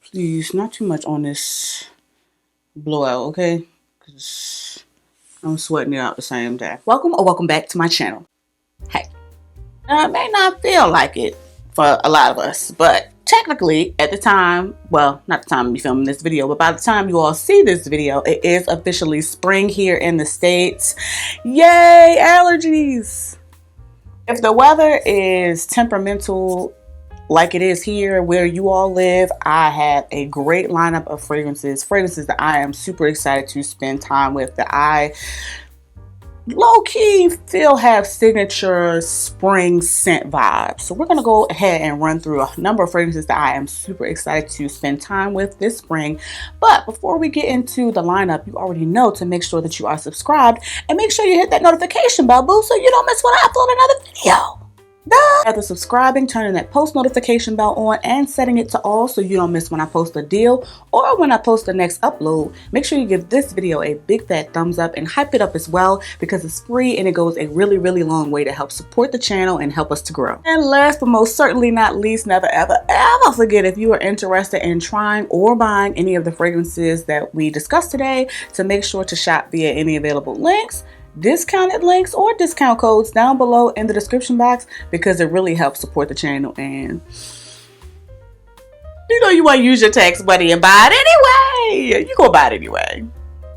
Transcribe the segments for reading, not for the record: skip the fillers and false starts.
Please, not too much on this blowout, okay? Because I'm sweating it out the same day. Welcome back to my channel. Hey, now, it may not feel like it for a lot of us, but technically at the time, well, not the time of me filming this video, but by the time you all see this video, it is officially spring here in the States. Yay, allergies! If the weather is temperamental like it is here where you all live, I have a great lineup of fragrances that I am super excited to spend time with, that I low-key feel have signature spring scent vibes. So we're going to go ahead and run through a number of fragrances that I am super excited to spend time with this spring. But before we get into the lineup, you already know to make sure that you are subscribed and make sure you hit that notification bell, boo, so you don't miss when I upload another video. After subscribing, turning that post notification bell on and setting it to all so you don't miss when I post a deal or when I post the next upload. Make sure you give this video a big fat thumbs up and hype it up as well, because it's free and it goes a really long way to help support the channel and help us to grow. And last but most certainly not least, never ever forget, if you are interested in trying or buying any of the fragrances that we discussed today, to make sure to shop via any available links, discounted links, or discount codes down below in the description box, because it really helps support the channel. And you know you want to use your tax money and buy it anyway. You go buy it anyway.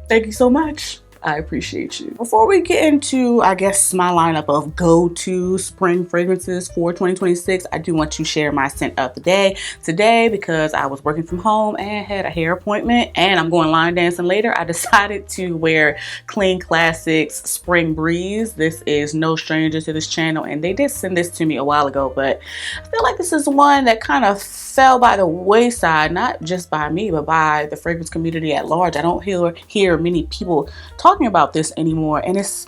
Thank you so much. I appreciate you. Before we get into, I guess, my lineup of go-to spring fragrances for 2026, I do want to share my scent of the day today, because I was working from home and had a hair appointment and I'm going line dancing later. I decided to wear Clean Classics Spring Breeze. This is no stranger to this channel, and they did send this to me a while ago, but I feel like this is one that kind of fell by the wayside, not just by me, but by the fragrance community at large. I don't hear many people talking about this anymore, and it's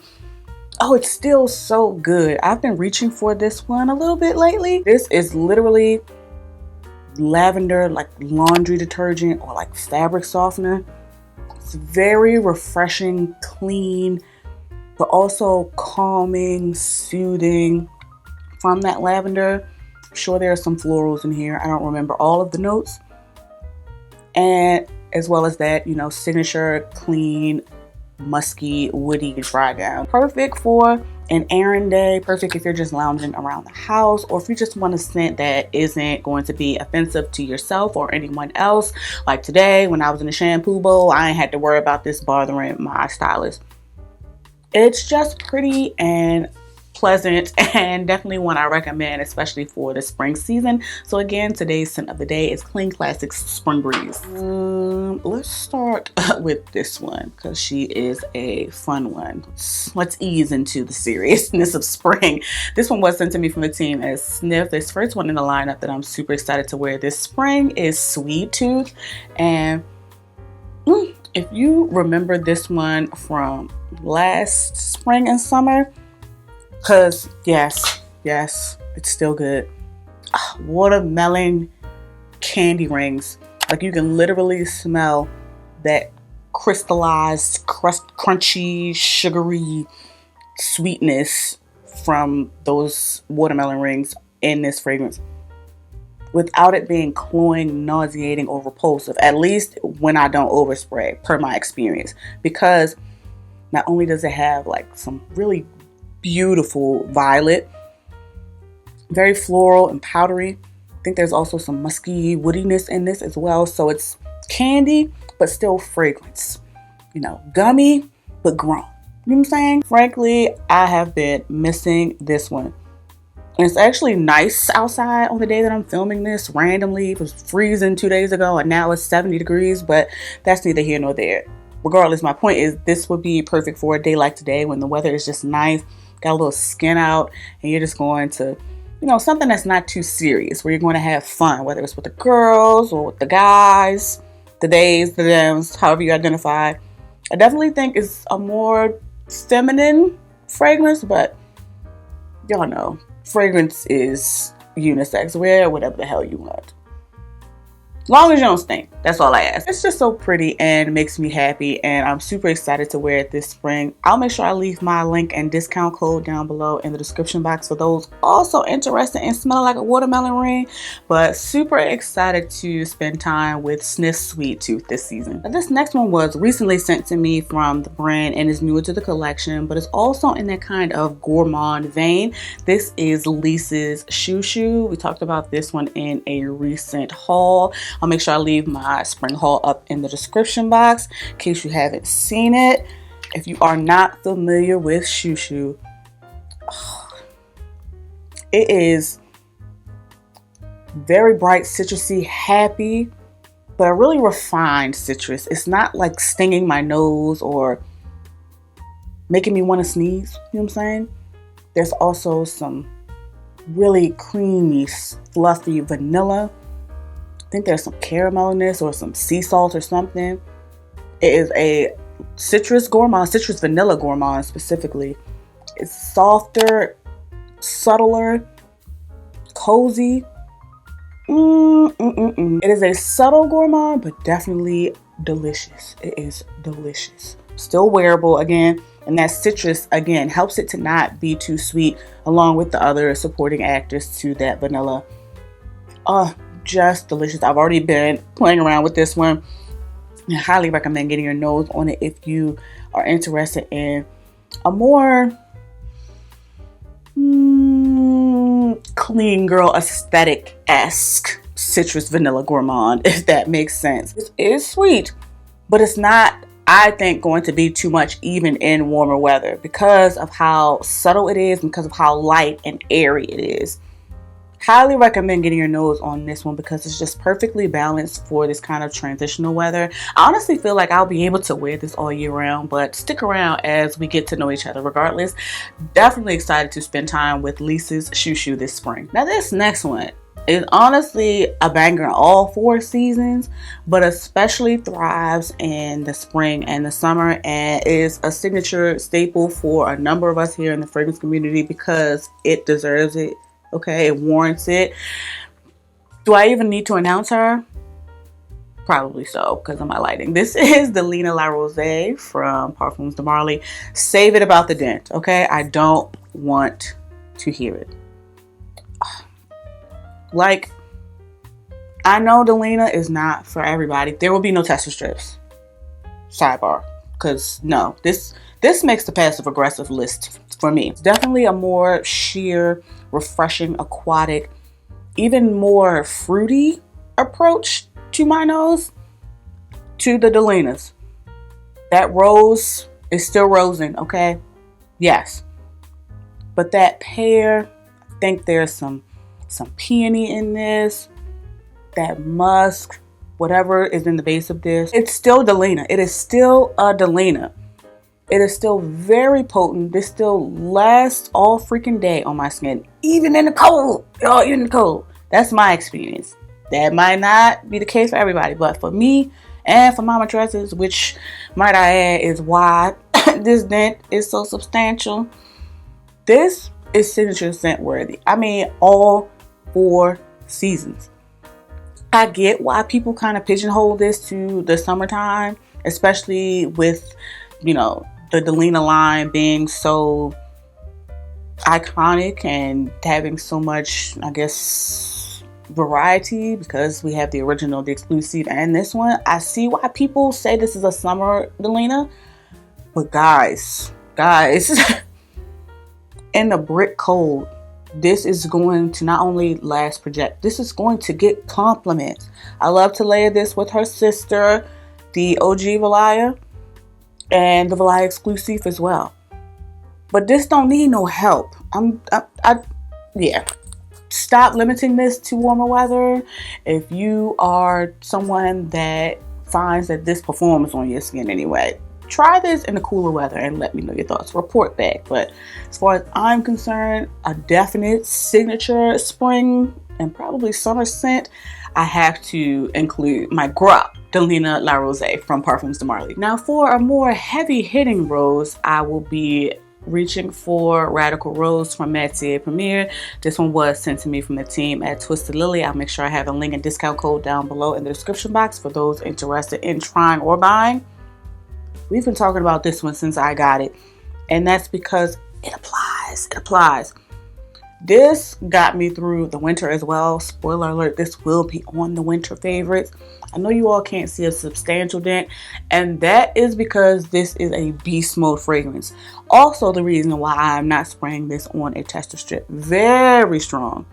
still so good. I've been reaching for this one a little bit lately. This is literally lavender, like laundry detergent or like fabric softener. It's very refreshing, clean, but also calming, soothing from that lavender. I'm sure there are some florals in here. I don't remember all of the notes. And as well as that, you know, signature, clean, musky, woody dry down. Perfect for an errand day. Perfect if you're just lounging around the house, or if you just want a scent that isn't going to be offensive to yourself or anyone else. Like today, when I was in the shampoo bowl, I ain't had to worry about this bothering my stylist. It's just pretty and pleasant, and definitely one I recommend, especially for the spring season. So again, today's scent of the day is Clean Classics Spring Breeze. Let's start with this one, because she is a fun one. Let's ease into the seriousness of spring. This one was sent to me from the team as Sniff. This first one in the lineup that I'm super excited to wear this spring is Sweet Tooth. And if you remember this one from last spring and summer, because yes, it's still good. Watermelon candy rings. Like, you can literally smell that crystallized, crunchy, sugary sweetness from those watermelon rings in this fragrance, without it being cloying, nauseating, or repulsive. At least when I don't overspray, per my experience. Because not only does it have like some really beautiful violet, very floral and powdery. I think there's also some musky woodiness in this as well. So it's candy, but still fragrance. You know, gummy, but grown. You know what I'm saying? Frankly, I have been missing this one. And it's actually nice outside on the day that I'm filming this. Randomly, it was freezing 2 days ago, and now it's 70 degrees, but that's neither here nor there. Regardless, my point is this would be perfect for a day like today, when the weather is just nice, got a little skin out, and you're just going to, you know, something that's not too serious, where you're going to have fun, whether it's with the girls or with the guys, the theys, the thems, however you identify. I definitely think it's a more feminine fragrance, but y'all know, fragrance is unisex. Wear whatever the hell you want. As long as you don't stink. That's all I ask. It's just so pretty and makes me happy, and I'm super excited to wear it this spring. I'll make sure I leave my link and discount code down below in the description box for those also interested in smelling like a watermelon ring. But super excited to spend time with Sniff Sweet Tooth this season. Now, this next one was recently sent to me from the brand and is newer to the collection, but it's also in that kind of gourmand vein. This is Lisa's Shoo Shoo. We talked about this one in a recent haul. I'll make sure I leave my spring haul up in the description box in case you haven't seen it. If you are not familiar with Shoo Shoo, it is very bright, citrusy, happy, but a really refined citrus. It's not like stinging my nose or making me want to sneeze. You know what I'm saying? There's also some really creamy, fluffy vanilla. I think there's some caramel in this or some sea salt or something. It is a citrus gourmand, citrus vanilla gourmand specifically. It's softer, subtler, cozy. It is a subtle gourmand, but definitely delicious. It is delicious. Still wearable again, and that citrus again helps it to not be too sweet, along with the other supporting actors to that vanilla. Just delicious. I've already been playing around with this one. I highly recommend getting your nose on it if you are interested in a more clean girl aesthetic-esque citrus vanilla gourmand, if that makes sense. It is sweet, but it's not, I think, going to be too much even in warmer weather because of how subtle it is and because of how light and airy it is. Highly recommend getting your nose on this one because it's just perfectly balanced for this kind of transitional weather. I honestly feel like I'll be able to wear this all year round, but stick around as we get to know each other regardless. Definitely excited to spend time with Lisa's Shoo Shoo this spring. Now this next one is honestly a banger in all 4 seasons, but especially thrives in the spring and the summer, and is a signature staple for a number of us here in the fragrance community because it deserves it. Okay, it warrants it. Do I even need to announce her? Probably so, because of my lighting. This is Delina La Rose from Perfumes de Marly. Save it about the dent, okay? I don't want to hear it. Like, I know Delina is not for everybody. There will be no tester strips. Sidebar. Because, no, this makes the passive aggressive list for me. It's definitely a more sheer, refreshing, aquatic, even more fruity approach to my nose to the Delinas. That rose is still rosing, okay? Yes. But that pear, I think there's some peony in this. That musk, whatever is in the base of this. It's still Delina. It is still a Delina. It is still very potent. This still lasts all freaking day on my skin, even in the cold. Y'all, even in the cold. That's my experience. That might not be the case for everybody, but for me and for mama dresses, which might I add is why this dent is so substantial. This is signature scent worthy. I mean, all 4 seasons. I get why people kind of pigeonhole this to the summertime, especially with, you know, the Delina line being so iconic and having so much, I guess, variety because we have the original, the exclusive, and this one. I see why people say this is a summer Delina, but guys, in the brick cold, this is going to not only last project, this is going to get compliments. I love to layer this with her sister, the OG Valaya, and the Valaya exclusive as well. But this don't need no help. Yeah. Stop limiting this to warmer weather. If you are someone that finds that this performs on your skin anyway, try this in the cooler weather and let me know your thoughts. Report back. But as far as I'm concerned, a definite signature spring and probably summer scent, I have to include my Gras Delina La Rose from Perfumes de Marly. Now for a more heavy hitting rose, I will be reaching for Radical Rose from Matier Premier. This one was sent to me from the team at Twisted Lily. I'll make sure I have a link and discount code down below in the description box for those interested in trying or buying. We've been talking about this one since I got it, and that's because it applies. It applies. This got me through the winter as well. Spoiler alert, this will be on the winter favorites. I know you all can't see a substantial dent, and that is because this is a beast mode fragrance. Also the reason why I'm not spraying this on a tester strip. Very strong.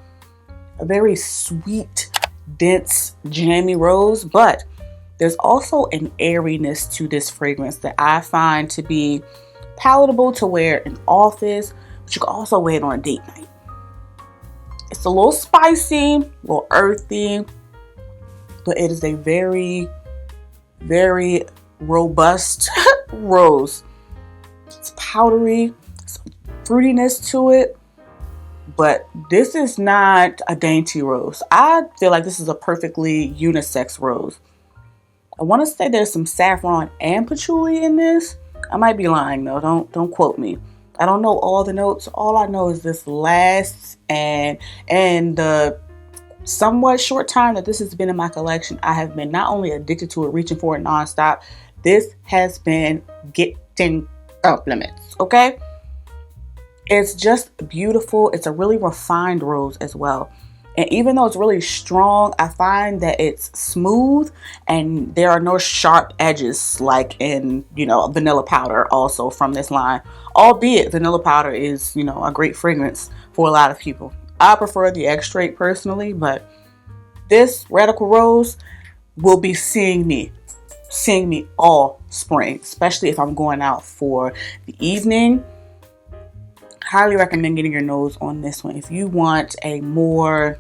A very sweet, dense, jammy rose, but there's also an airiness to this fragrance that I find to be palatable to wear in office, but you can also wear it on a date night. It's a little spicy, a little earthy, but it is a very, very robust rose. It's powdery, some fruitiness to it, but this is not a dainty rose. I feel like this is a perfectly unisex rose. I want to say there's some saffron and patchouli in this. I might be lying though, don't quote me. I don't know all the notes. All I know is this lasts, and the somewhat short time that this has been in my collection, I have been not only addicted to it, reaching for it nonstop. This has been getting compliments, okay? It's just beautiful. It's a really refined rose as well. And even though it's really strong, I find that it's smooth and there are no sharp edges like in, vanilla powder also from this line. Albeit vanilla powder is, a great fragrance for a lot of people. I prefer the extrait personally, but this Radical Rose will be seeing me all spring, especially if I'm going out for the evening. Highly recommend getting your nose on this one if you want a more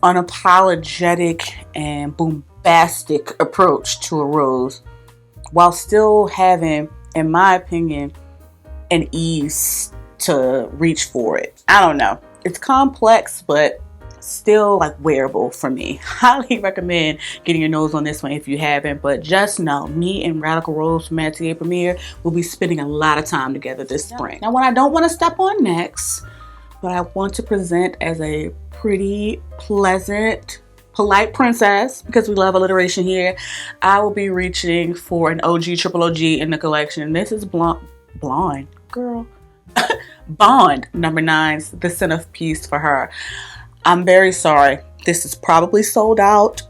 unapologetic and bombastic approach to a rose while still having, in my opinion, an ease to reach for it. I don't know. It's complex, but still like wearable for me. Highly recommend getting your nose on this one if you haven't, but just know me and Radical Rose from Matier Premier will be spending a lot of time together this spring. Now, what I don't want to step on next, but I want to present as a pretty pleasant, polite princess, because we love alliteration here, I will be reaching for an OG, triple OG in the collection. This is Blonde, girl. Bond number 9's The Scent of Peace for her. I'm very sorry. This is probably sold out,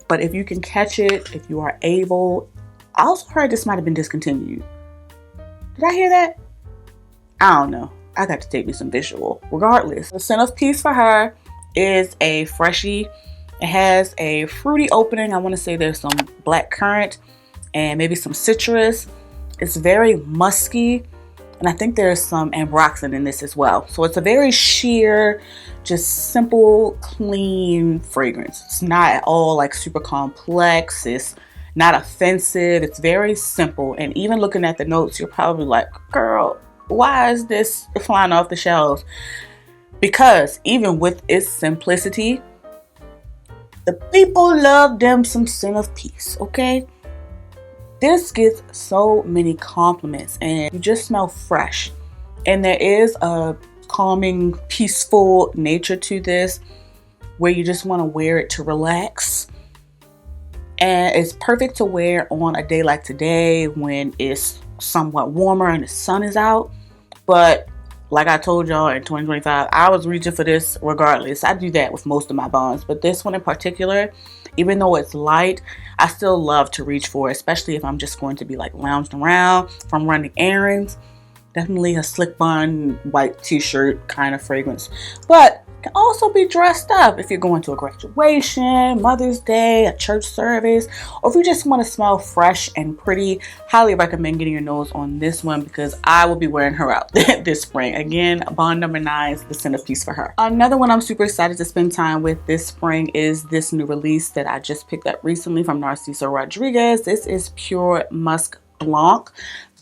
but if you can catch it, if you are able. I also heard this might have been discontinued. Did I hear that? I don't know. I got to take me some visual. Regardless, The Scent of Peace for her is a freshie. It has a fruity opening. I want to say there's some black currant and maybe some citrus. It's very musky. And I think there's some ambroxan in this as well. So it's a very sheer, just simple, clean fragrance. It's not at all like super complex. It's not offensive. It's very simple. And even looking at the notes, you're probably like, girl, why is this flying off the shelves? Because even with its simplicity, the people love them some Scent of Peace, okay? This gets so many compliments and you just smell fresh. And there is a calming, peaceful nature to this where you just want to wear it to relax. And it's perfect to wear on a day like today when it's somewhat warmer and the sun is out. But like I told y'all, in 2025, I was reaching for this regardless. I do that with most of my bonds, but this one in particular, even though it's light, I still love to reach for it, especially if I'm just going to be like lounging around, if I'm running errands. Definitely a slick bun, white t-shirt kind of fragrance. But can also be dressed up if you're going to a graduation, Mother's Day, a church service, or if you just want to smell fresh and pretty. Highly recommend getting your nose on this one because I will be wearing her out this spring. Again, Bond number 9's The Scent of Peace for her. Another one I'm super excited to spend time with this spring is this new release that I just picked up recently from Narciso Rodriguez. This is Pure Musk Blanc.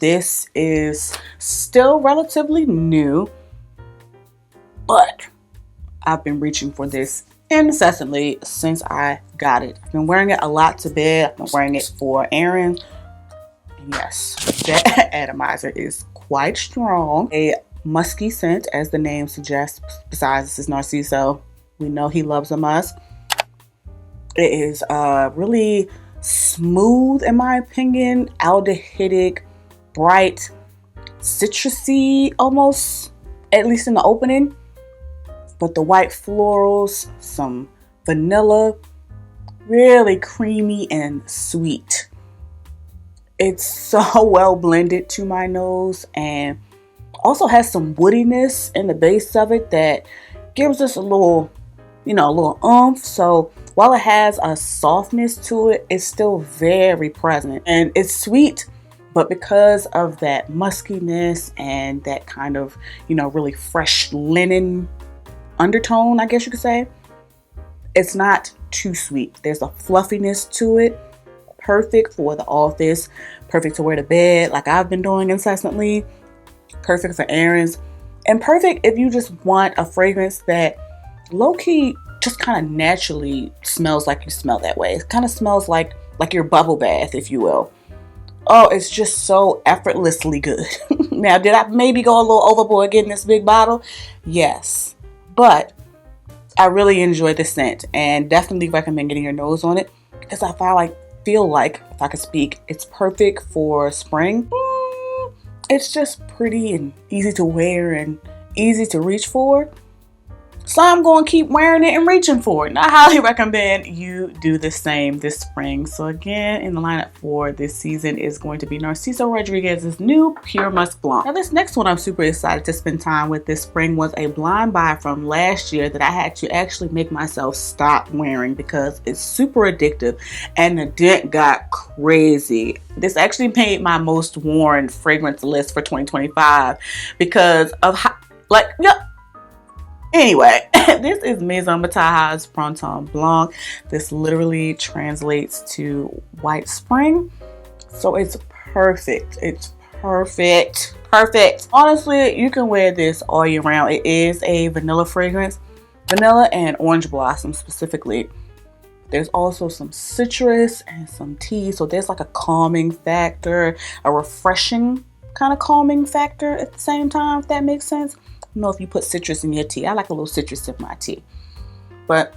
This is still relatively new, but I've been reaching for this incessantly since I got it. I've been wearing it a lot to bed. I've been wearing it for errands. Yes, that atomizer is quite strong. A musky scent, as the name suggests. Besides, this is Narciso. We know he loves a musk. It is really smooth, in my opinion, aldehydic, bright, citrusy almost, at least in the opening. But the white florals, some vanilla, really creamy and sweet. It's so well blended to my nose, and also has some woodiness in the base of it that gives us a little, a little oomph. So while it has a softness to it, it's still very present, and it's sweet, but because of that muskiness and that kind of, really fresh linen undertone, I guess you could say, it's not too sweet. There's a fluffiness to it. Perfect for the office, perfect to wear to bed like I've been doing incessantly, perfect for errands, and perfect if you just want a fragrance that low-key just kind of naturally smells like you smell that way. It kind of smells like your bubble bath, if you will. Oh, it's just so effortlessly good. Now, did I maybe go a little overboard getting this big bottle? Yes, but I really enjoy the scent and definitely recommend getting your nose on it, because I feel like, if I could speak, it's perfect for spring. It's just pretty and easy to wear and easy to reach for. So I'm going to keep wearing it and reaching for it. And I highly recommend you do the same this spring. So again, in the lineup for this season is going to be Narciso Rodriguez's new Pure Musk Blanc. Now this next one I'm super excited to spend time with this spring was a blind buy from last year that I had to actually make myself stop wearing because it's super addictive and the dent got crazy. This actually made my most worn fragrance list for 2025 because of how, anyway, this is Maison Mataha's Printemps Blanc. This literally translates to white spring. So it's perfect. It's perfect. Perfect. Honestly, you can wear this all year round. It is a vanilla fragrance. Vanilla and orange blossom specifically. There's also some citrus and some tea. So there's like a calming factor, a refreshing kind of calming factor at the same time, if that makes sense. I don't know if you put citrus in your tea. I like a little citrus in my tea. But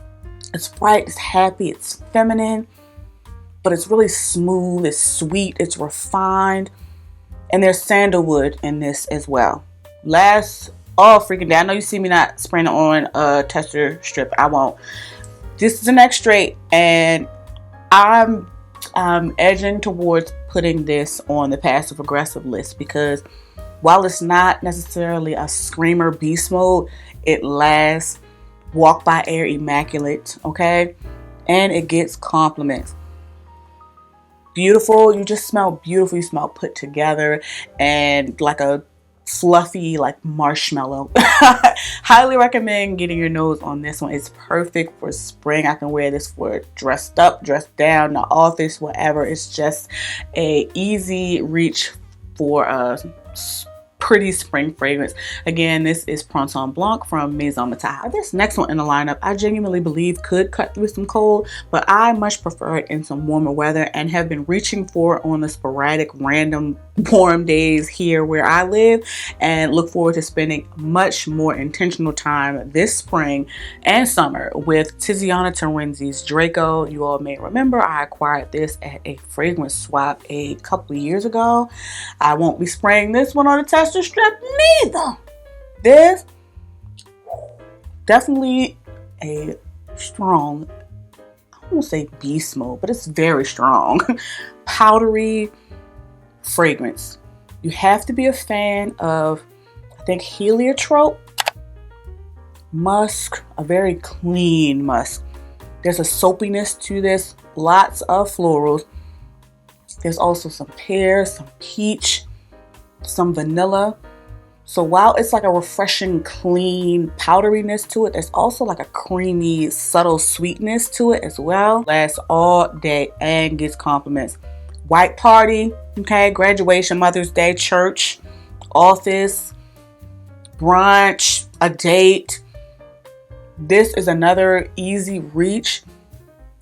it's bright, it's happy, it's feminine, but it's really smooth, it's sweet, it's refined. And there's sandalwood in this as well. Freaking day. I know you see me not spraying it on a tester strip. I won't. This is an extrait, and I'm edging towards putting this on the passive aggressive list because while it's not necessarily a screamer beast mode, it lasts walk by air immaculate, okay? And it gets compliments. Beautiful, you just smell beautiful, you smell put together and like a fluffy like marshmallow. Highly recommend getting your nose on this one. It's perfect for spring. I can wear this for dressed up, dressed down, the office, whatever. It's just a easy reach for a pretty spring fragrance. Again, this is Printemps Blanc from Maison Mataha. This next one in the lineup, I genuinely believe could cut through some cold, but I much prefer it in some warmer weather and have been reaching for it on the sporadic random warm days here where I live, and look forward to spending much more intentional time this spring and summer with Tiziana Terenzi's Draco. You all may remember I acquired this at a fragrance swap a couple of years ago. I won't be spraying this one on a tester strip neither. This definitely a strong, I won't say beast mode, but it's very strong powdery fragrance. You have to be a fan of, I think, heliotrope musk, a very clean musk. There's a soapiness to this, lots of florals. There's also some pear, some peach, some vanilla. So while it's like a refreshing, clean powderiness to it, there's also like a creamy, subtle sweetness to it as well. Lasts all day and gets compliments. White party, okay, graduation, Mother's Day, church, office, brunch, a date. This is another easy reach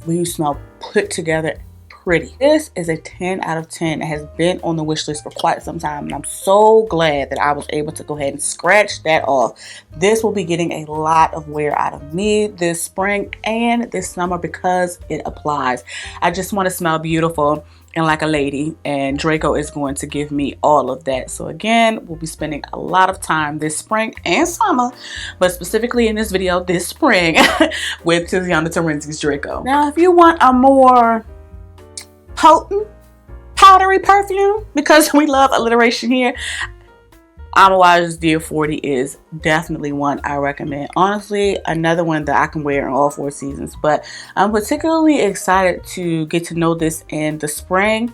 where you smell put together, pretty. This is a 10 out of 10. It has been on the wish list for quite some time, and I'm so glad that I was able to go ahead and scratch that off. This will be getting a lot of wear out of me this spring and this summer because it applies. I just want to smell beautiful and like a lady, and Draco is going to give me all of that. So again, we'll be spending a lot of time this spring and summer, but specifically in this video this spring with Tiziana Terenzi's Draco. Now if you want a more potent powdery perfume, because we love alliteration here, Amouage's Dia 40 is definitely one I recommend. Honestly, another one that I can wear in all 4 seasons. But I'm particularly excited to get to know this in the spring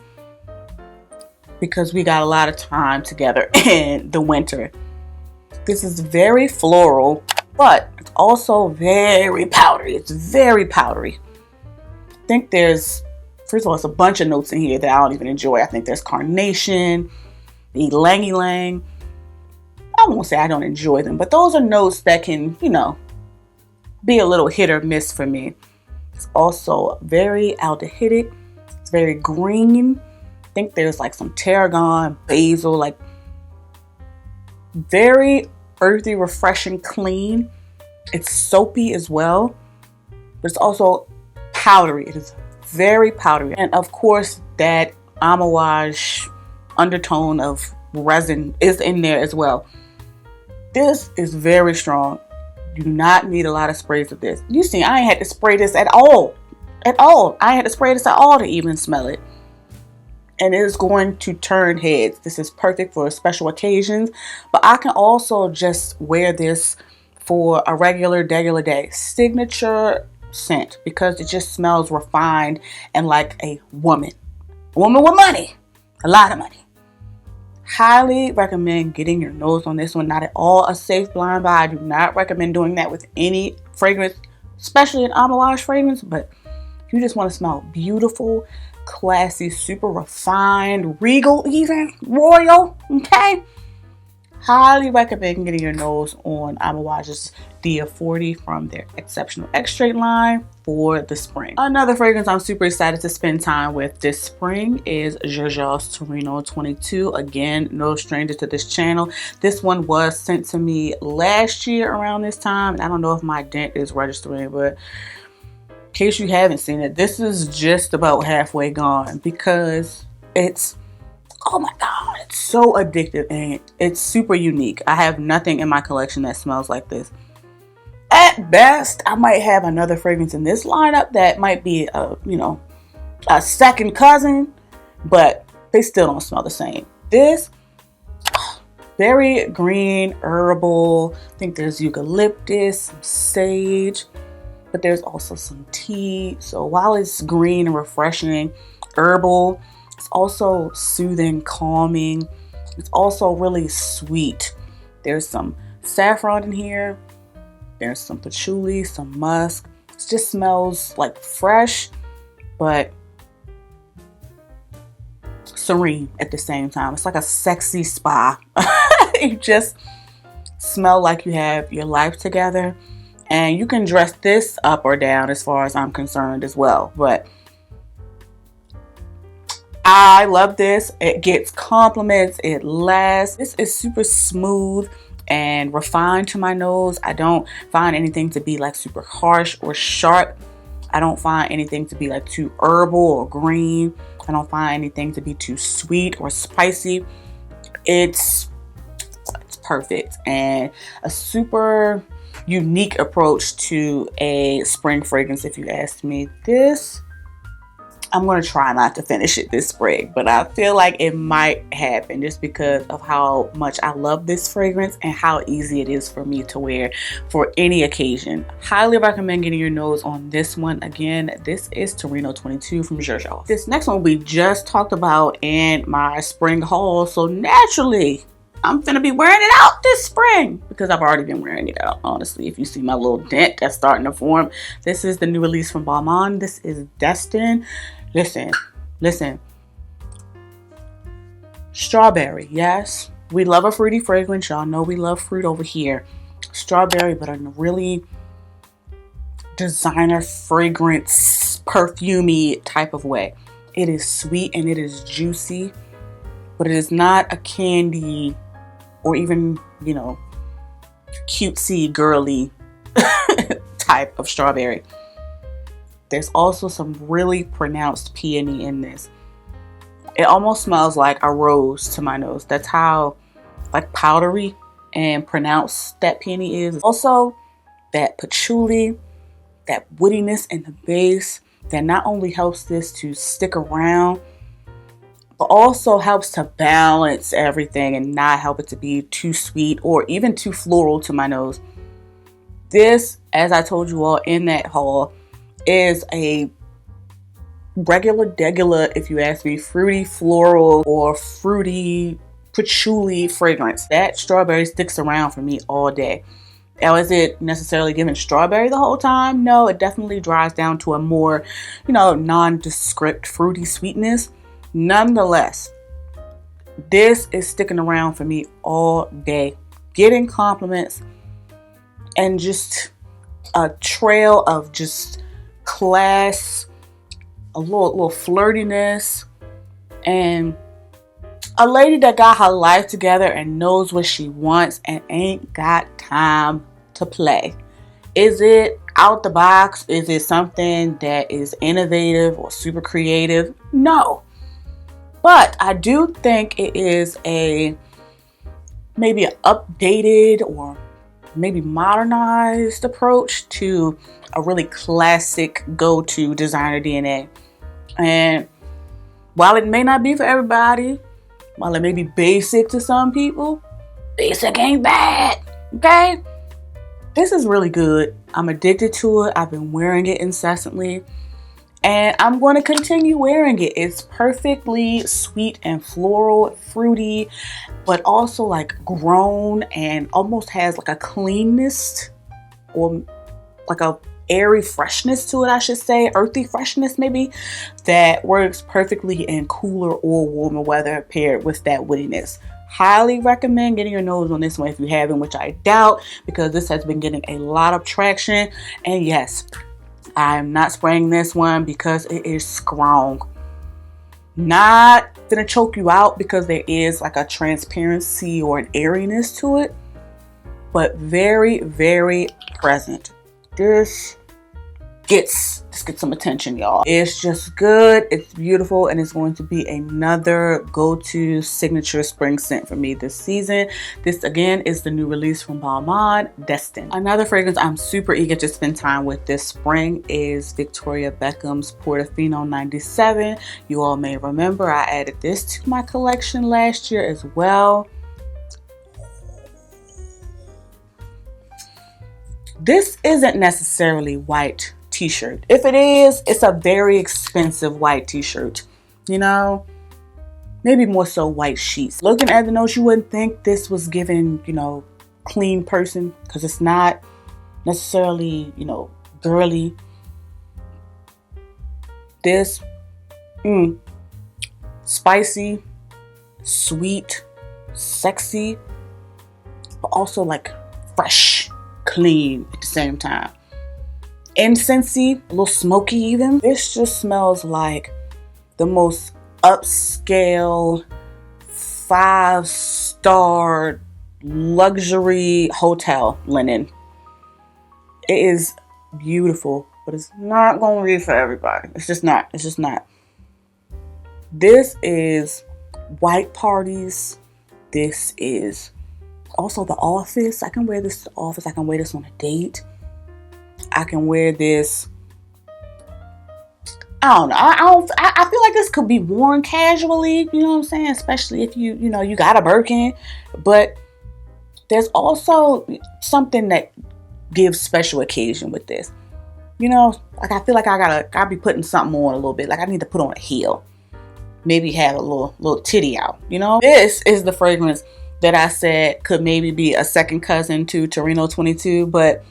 because we got a lot of time together in the winter. This is very floral, but it's also very powdery. It's very powdery. I think there's, first of all, it's a bunch of notes in here that I don't even enjoy. I think there's carnation, the ylang ylang. I won't say I don't enjoy them, but those are notes that can, you know, be a little hit or miss for me. It's also very aldehydic. It's very green. I think there's like some tarragon, basil, like very earthy, refreshing, clean. It's soapy as well, but it's also powdery. It is very powdery. And of course, that Amouage undertone of resin is in there as well. This is very strong. You do not need a lot of sprays of this. You see, I ain't had to spray this at all. At all. I ain't had to spray this at all to even smell it. And it is going to turn heads. This is perfect for special occasions. But I can also just wear this for a regular day. Signature scent, because it just smells refined and like a woman. A woman with money. A lot of money. Highly recommend getting your nose on this one. Not at all a safe blind buy. I do not recommend doing that with any fragrance, especially an Amouage fragrance. But if you just want to smell beautiful, classy, super refined, regal, even royal, okay, highly recommend getting your nose on Amouage's Dia 40 from their Exceptional Extrait line for the spring. Another fragrance I'm super excited to spend time with this spring is Giorgio's Torino 22. Again, no stranger to this channel. This one was sent to me last year around this time, and I don't know if my dent is registering, but in case you haven't seen it, this is just about halfway gone because it's, oh my god, it's so addictive and it's super unique. I have nothing in my collection that smells like this. At best, I might have another fragrance in this lineup that might be a, you know, a second cousin, but they still don't smell the same. This, very green, herbal. I think there's eucalyptus, some sage, but there's also some tea. So while it's green and refreshing, herbal, it's also soothing, calming. It's also really sweet. There's some saffron in here. There's some patchouli, some musk. It just smells like fresh, but serene at the same time. It's like a sexy spa. You just smell like you have your life together. And you can dress this up or down as far as I'm concerned as well. But I love this. It gets compliments. It lasts. This is super smooth and refined to my nose. I don't find anything to be like super harsh or sharp. I don't find anything to be like too herbal or green. I don't find anything to be too sweet or spicy. It's perfect and a super unique approach to a spring fragrance, if you ask me. This, I'm going to try not to finish it this spring, but I feel like it might happen just because of how much I love this fragrance and how easy it is for me to wear for any occasion. Highly recommend getting your nose on this one. Again, this is Torino 22 from Giorgio. This next one we just talked about in my spring haul, so naturally I'm finna be wearing it out this spring because I've already been wearing it out, honestly. If you see my little dent that's starting to form, this is the new release from Gourmands. This is Destin. Listen. Strawberry, yes. We love a fruity fragrance. Y'all know we love fruit over here. Strawberry, but in a really designer fragrance, perfumey type of way. It is sweet and it is juicy, but it is not a candy or even, you know, cutesy, girly type of strawberry. There's also some really pronounced peony in this. It almost smells like a rose to my nose. That's how like powdery and pronounced that peony is. Also, that patchouli, that woodiness in the base that not only helps this to stick around, but also helps to balance everything and not help it to be too sweet or even too floral to my nose. This, as I told you all in that haul, is a regular, if you ask me, fruity floral or fruity patchouli fragrance. That strawberry sticks around for me all day. Now, is it necessarily giving strawberry the whole time? No, it definitely dries down to a more, you know, nondescript fruity sweetness. Nonetheless, this is sticking around for me all day. Getting compliments and just a trail of just class, a little flirtiness, and a lady that got her life together and knows what she wants and ain't got time to play. Is it out the box? Is it something that is innovative or super creative? No. But I do think it is maybe an updated or maybe modernized approach to a really classic go-to designer DNA. And while it may not be for everybody, while it may be basic to some people, basic ain't bad, okay? This is really good. I'm addicted to it. I've been wearing it incessantly, and I'm going to continue wearing it. It's perfectly sweet and floral, fruity, but also like grown and almost has like a cleanness or like a airy freshness to it, I should say, earthy freshness maybe, that works perfectly in cooler or warmer weather paired with that woodiness. Highly recommend getting your nose on this one if you haven't, which I doubt, because this has been getting a lot of traction. And yes, I'm not spraying this one because it is strong. Not gonna choke you out because there is like a transparency or an airiness to it, but very, very present. This gets some attention, y'all. It's just good, it's beautiful, and it's going to be another go-to signature spring scent for me this season. This again is the new release from Balmain, Destined. Another fragrance I'm super eager to spend time with this spring is Victoria Beckham's Portofino 97. You all may remember I added this to my collection last year as well. This isn't necessarily white t-shirt. If it is, it's a very expensive white t-shirt. You know, maybe more so white sheets. Looking at the notes, you wouldn't think this was given, you know, clean person, because it's not necessarily, you know, girly. This, spicy, sweet, sexy, but also like fresh, clean at the same time. Incensey, a little smoky even. This just smells like the most upscale 5-star luxury hotel linen. It is beautiful, but it's not going to be for everybody. It's just not. It's just not. This is white parties. This is also the office. I can wear this to the office. I can wear this on a date. I can wear this. I don't know. I feel like this could be worn casually. You know what I'm saying? Especially if you know you got a Birkin. But there's also something that gives special occasion with this. You know, like I feel like I gotta be putting something on a little bit. Like I need to put on a heel. Maybe have a little titty out. You know, this is the fragrance that I said could maybe be a second cousin to Torino 22, but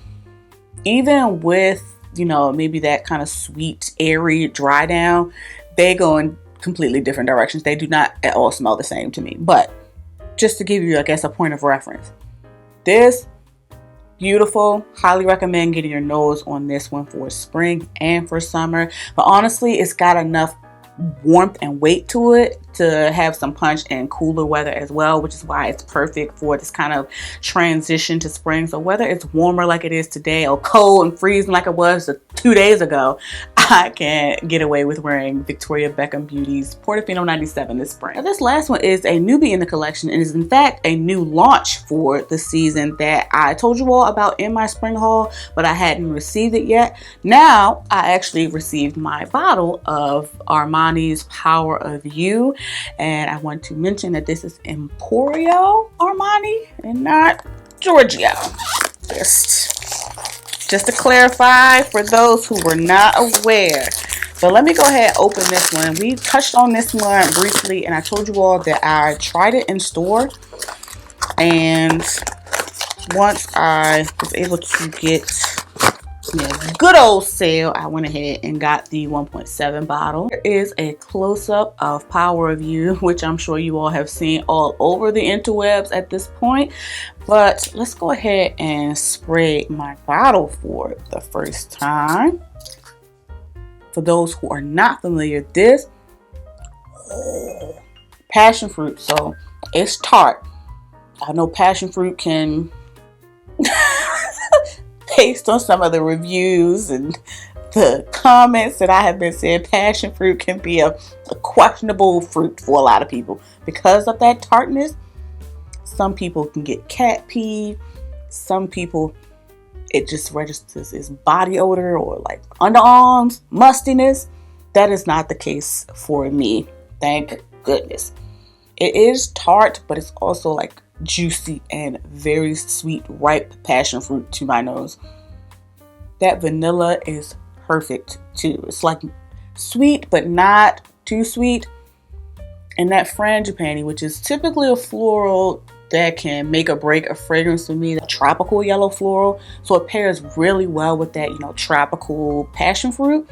even with, you know, maybe that kind of sweet, airy dry down, they go in completely different directions. They do not at all smell the same to me. But just to give you, I guess, a point of reference, this beautiful. Highly recommend getting your nose on this one for spring and for summer. But honestly, it's got enough warmth and weight to it to have some punch in cooler weather as well, which is why it's perfect for this kind of transition to spring. So whether it's warmer like it is today or cold and freezing like it was 2 days ago, I can get away with wearing Victoria Beckham Beauty's Portofino 97 this spring. Now, this last one is a newbie in the collection and is in fact a new launch for the season that I told you all about in my spring haul, but I hadn't received it yet. Now I actually received my bottle of Armani's Power of You, and I want to mention that this is Emporio Armani and not Giorgio. Just to clarify for those who were not aware. So let me go ahead and open this one. We touched on this one briefly, and I told you all that I tried it in store, and once I was able to get a good old sale, I went ahead and got the 1.7 bottle. There is a close-up of Power of You, which I'm sure you all have seen all over the interwebs at this point. But let's go ahead and spray my bottle for the first time. For those who are not familiar, this passion fruit. So it's tart. I know passion fruit can based on some of the reviews and the comments that I have been seeing, passion fruit can be a questionable fruit for a lot of people because of that tartness. Some people can get cat pee. Some people, it just registers as body odor or like underarms, mustiness. That is not the case for me. Thank goodness. It is tart, but it's also like juicy and very sweet, ripe passion fruit to my nose. That vanilla is perfect too. It's like sweet, but not too sweet. And that frangipani, which is typically a floral that can make or break a fragrance for me, the tropical yellow floral. So it pairs really well with that, tropical passion fruit.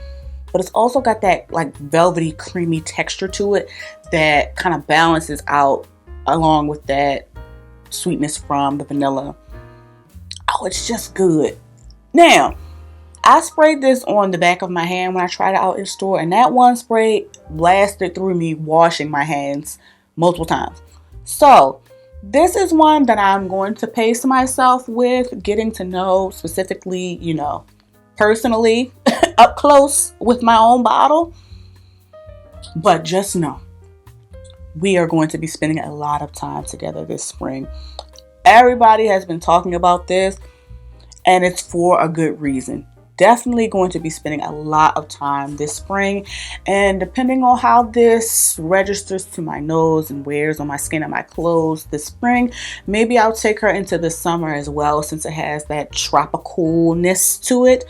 But it's also got that like velvety, creamy texture to it that kind of balances out along with that sweetness from the vanilla. Oh, it's just good. Now, I sprayed this on the back of my hand when I tried it out in store, and that one spray blasted through me washing my hands multiple times. So this is one that I'm going to pace myself with, getting to know specifically, personally up close with my own bottle. But just know, we are going to be spending a lot of time together this spring. Everybody has been talking about this, and it's for a good reason. Definitely going to be spending a lot of time this spring, and depending on how this registers to my nose and wears on my skin and my clothes this spring, maybe I'll take her into the summer as well, since it has that tropicalness to it.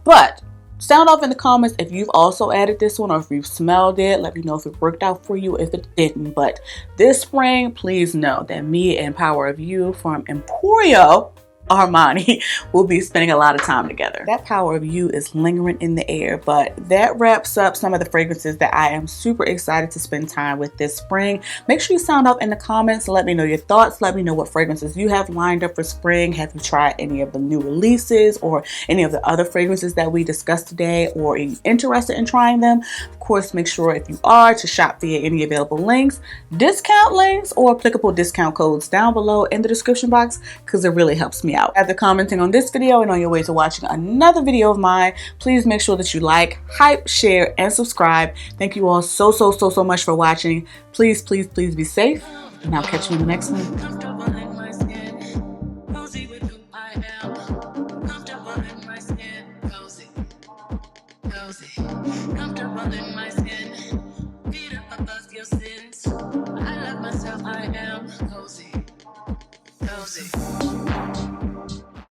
But sound off in the comments if you've also added this one, or if you've smelled it. Let me know if it worked out for you, if it didn't. But this spring, please know that me and Power of You from Emporio Armani will be spending a lot of time together. That Power of You is lingering in the air, but that wraps up some of the fragrances that I am super excited to spend time with this spring. Make sure you sound off in the comments. Let me know your thoughts. Let me know what fragrances you have lined up for spring. Have you tried any of the new releases or any of the other fragrances that we discussed today, or are you interested in trying them? Of course, make sure if you are to shop via any available links, discount links, or applicable discount codes down below in the description box, because it really helps me out. After commenting on this video and on your way to watching another video of mine, please make sure that you like, hype, share, and subscribe. Thank you all so much for watching. Please be safe, and I'll catch you in the next one.